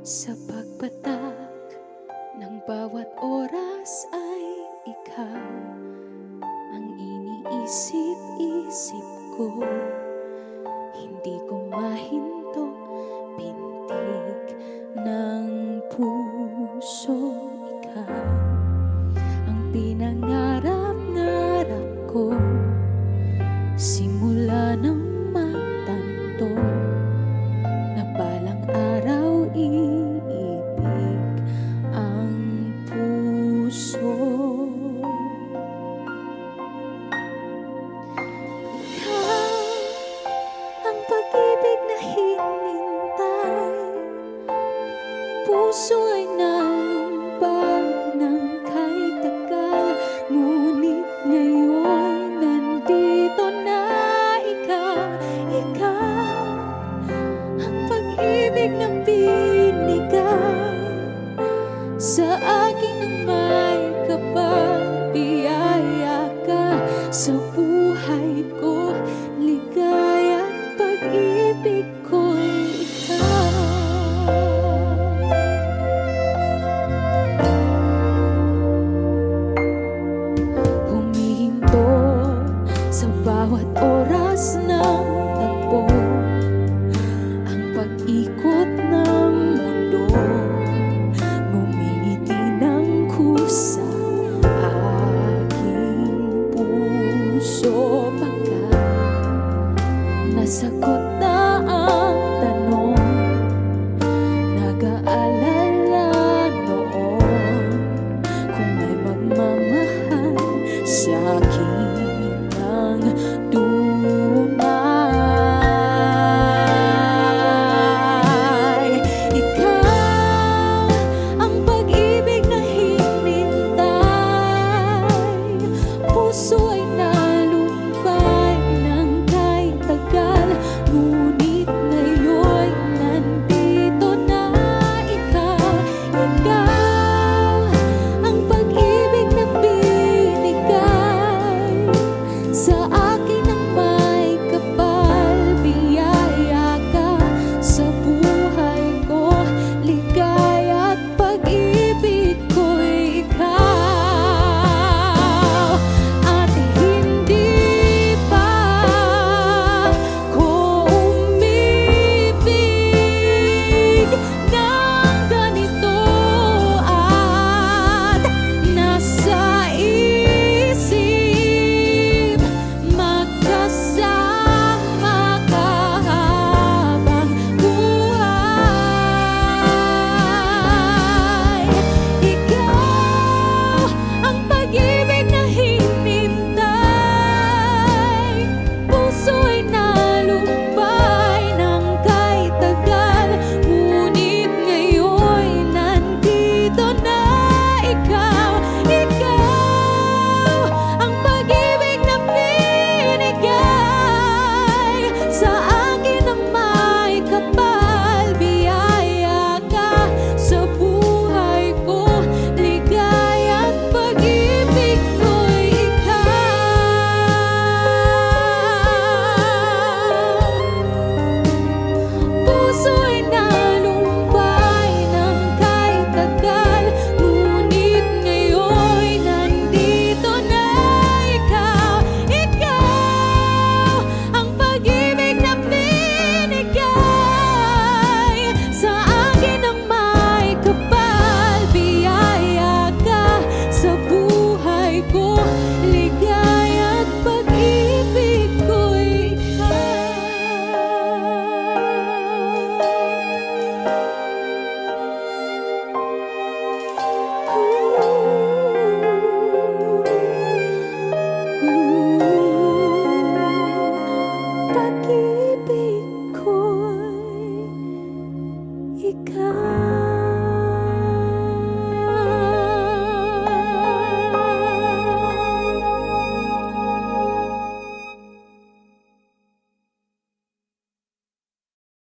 Sa pagpatak ng bawat oras ay ikaw ang iniisip-isip ko. Hindi ko mahinto pintig ng puso. Ikaw ang pinangarap-ngarap ko simula ng magtanto na balang araw iibig ang puso. Ikaw ang pag-ibig na hinintay, puso ay nalumbag ng kahit tagal, ngunit ngayon nandito na ikaw. Ikaw ang pag-ibig na binigay sa akin ng